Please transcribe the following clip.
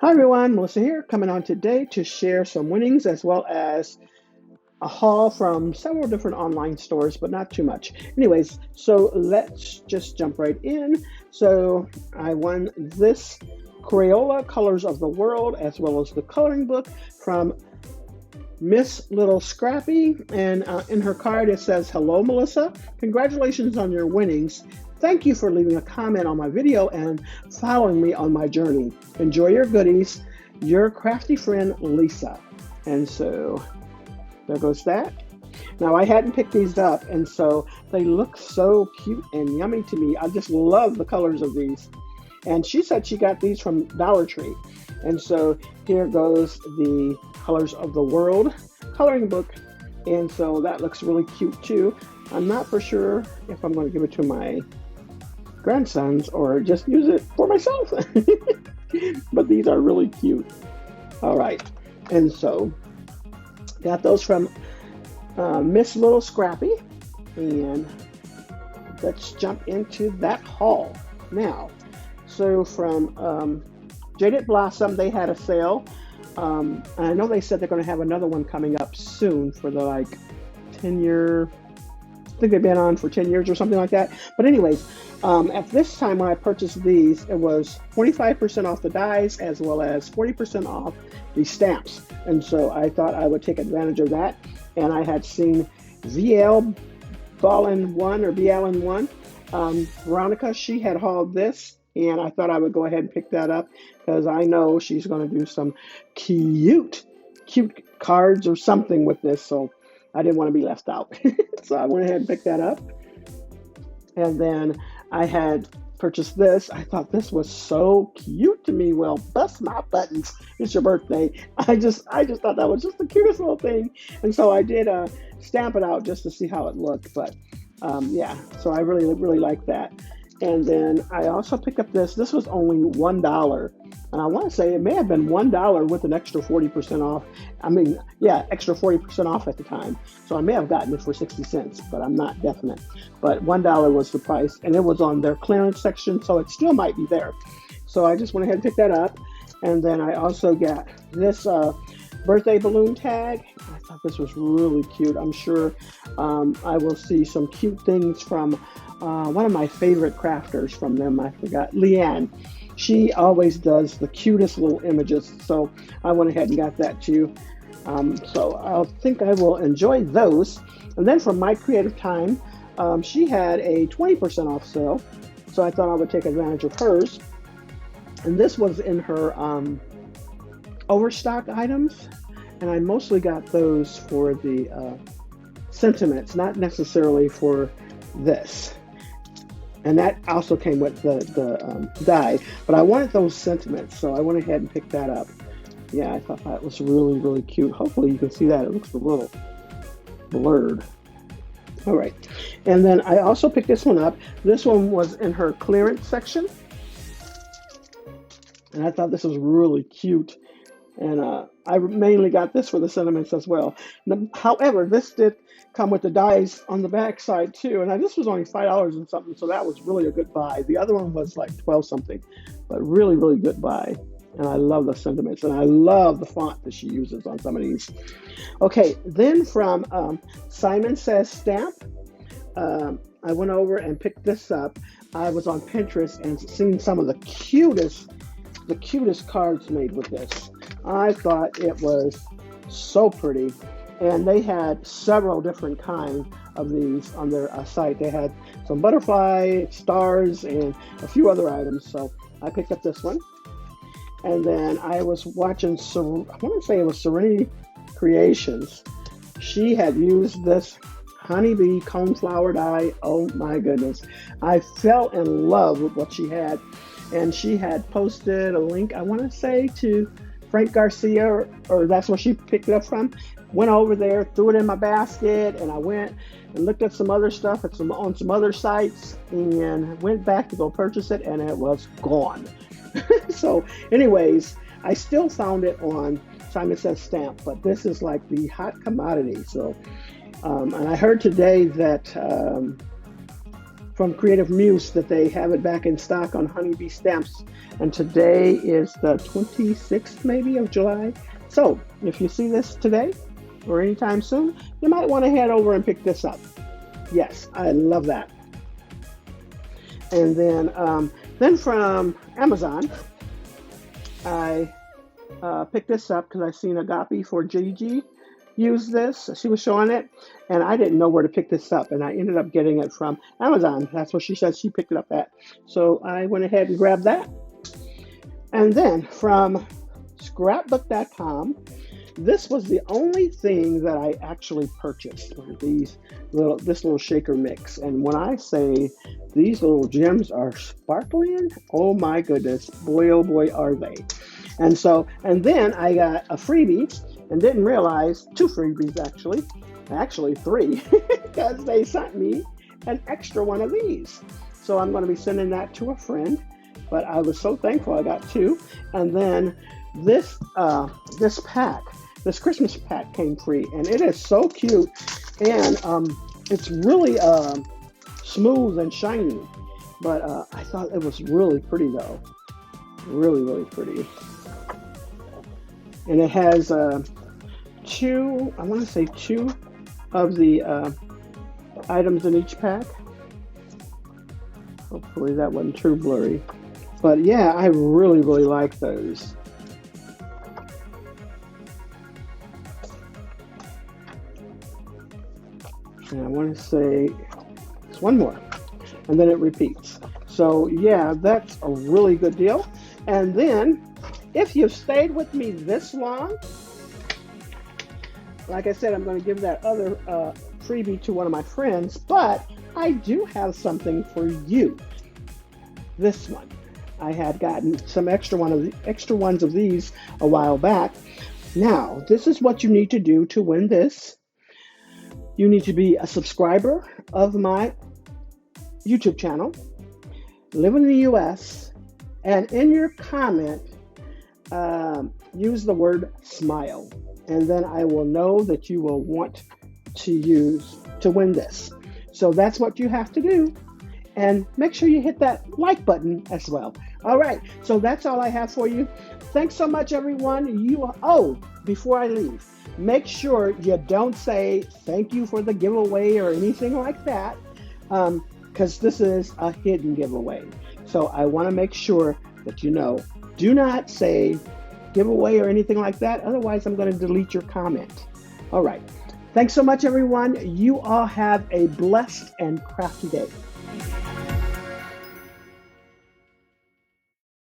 Hi everyone, Melissa here, coming on today to share some winnings as well as a haul from several different online stores, but not too much. Anyways, so let's just jump right in. So I won this Crayola Colors of the World as well as the coloring book from Miss Little Scrappy, and in her card it says, "Hello, Melissa. Congratulations on your winnings. Thank you for leaving a comment on my video and following me on my journey. Enjoy your goodies. Your crafty friend, Lisa." And so there goes that. Now I hadn't picked these up, and so they look so cute and yummy to me. I just love the colors of these. And she said she got these from Dollar Tree. And so here goes the Colors of the World coloring book. And so that looks really cute too. I'm not for sure if I'm going to give it to my grandsons or just use it for myself. But these are really cute. All right. And so got those from Miss Little Scrappy. And let's jump into that haul now. So from Jaded Blossom, they had a sale. And I know they said they're going to have another one coming up soon for the 10-year. I think they've been on for 10 years or something like that. But anyways, at this time when I purchased these, it was 25% off the dies as well as 40% off the stamps. And so I thought I would take advantage of that. And I had seen VL Ballin 1 or BLN 1. Veronica, she had hauled this. And I thought I would go ahead and pick that up because I know she's going to do some cute cards or something with this. So I didn't want to be left out. So I went ahead and picked that up. And then I had purchased this. I thought this was so cute to me. Well, bust my buttons. It's your birthday. I just thought that was just the cutest little thing. And so I did stamp it out just to see how it looked. But yeah, so I really like that. And then I also picked up this. This was only $1. And I want to say it may have been $1 with an extra 40% off. I mean, yeah, extra 40% off at the time. So I may have gotten it for 60 cents, but I'm not definite. But $1 was the price. And it was on their clearance section, so it still might be there. So I just went ahead and picked that up. And then I also got this birthday balloon tag. I thought this was really cute. I'm sure I will see some cute things from one of my favorite crafters from them. I forgot, Leanne. She always does the cutest little images. So I went ahead and got that too. So I think I will enjoy those. And then from My Creative Time, she had a 20% off sale. So I thought I would take advantage of hers. And this was in her overstock items. And I mostly got those for the sentiments, not necessarily for this. And that also came with the die. But I wanted those sentiments, so I went ahead and picked that up. Yeah, I thought that was really cute. Hopefully you can see that. It looks a little blurred. All right. And then I also picked this one up. This one was in her clearance section. And I thought this was really cute. And I mainly got this for the sentiments as well. However, this did come with the dies on the back side too. And this was only $5 and something, so that was really a good buy. The other one was like 12 something, but really good buy. And I love the sentiments, and I love the font that she uses on some of these. Okay, then from Simon Says Stamp, I went over and picked this up. I was on Pinterest and seen some of the cutest cards made with this. I thought it was so pretty, and they had several different kinds of these on their site. They had some butterfly, stars, and a few other items, so I picked up this one. And then I was watching, I want to say it was Serenity Creations. She had used this honeybee coneflower die. Oh my goodness. I fell in love with what she had. And she had posted a link, I want to say, to Frank Garcia, or that's where she picked it up from. Went over there, threw it in my basket, and I went and looked at some other stuff on some other sites, and went back to go purchase it, and it was gone. So anyways, I still found it on Simon Says Stamp, but this is like the hot commodity. So, and I heard today that from Creative Muse that they have it back in stock on honeybee stamps. And today is the 26th, maybe, of July. So if you see this today or anytime soon, you might want to head over and pick this up. Yes, I love that. And then from Amazon, I picked this up because I seen Agape for Gigi use this. She was showing it, and I didn't know where to pick this up, and I ended up getting it from Amazon. That's what she said she picked it up at. So I went ahead and grabbed that. And then from scrapbook.com, this was the only thing that I actually purchased, this little shaker mix. And when I say these little gems are sparkling, oh my goodness, boy oh boy are they. And then I got a freebie and didn't realize, 2 freebies actually 3, because they sent me an extra one of these. So I'm going to be sending that to a friend, but I was so thankful I got 2. And then this Christmas pack came free, and it is so cute, and it's really smooth and shiny, but I thought it was really pretty though, really pretty. And it has 2 of the items in each pack. Hopefully that wasn't too blurry, but yeah, I really like those. And I want to say it's one more, and then it repeats. So yeah, that's a really good deal. And then if you've stayed with me this long, like I said, I'm going to give that other freebie to one of my friends, but I do have something for you. This one, I had gotten some extra ones of these a while back. Now, this is what you need to do to win this. You need to be a subscriber of my YouTube channel, live in the US, and in your comment, use the word smile. And then I will know that you will want to win this. So that's what you have to do. And make sure you hit that like button as well. All right, so that's all I have for you. Thanks so much, everyone. Before I leave, make sure you don't say thank you for the giveaway or anything like that, because this is a hidden giveaway. So I want to make sure that you know, do not say giveaway or anything like that. Otherwise, I'm going to delete your comment. All right. Thanks so much, everyone. You all have a blessed and crafty day.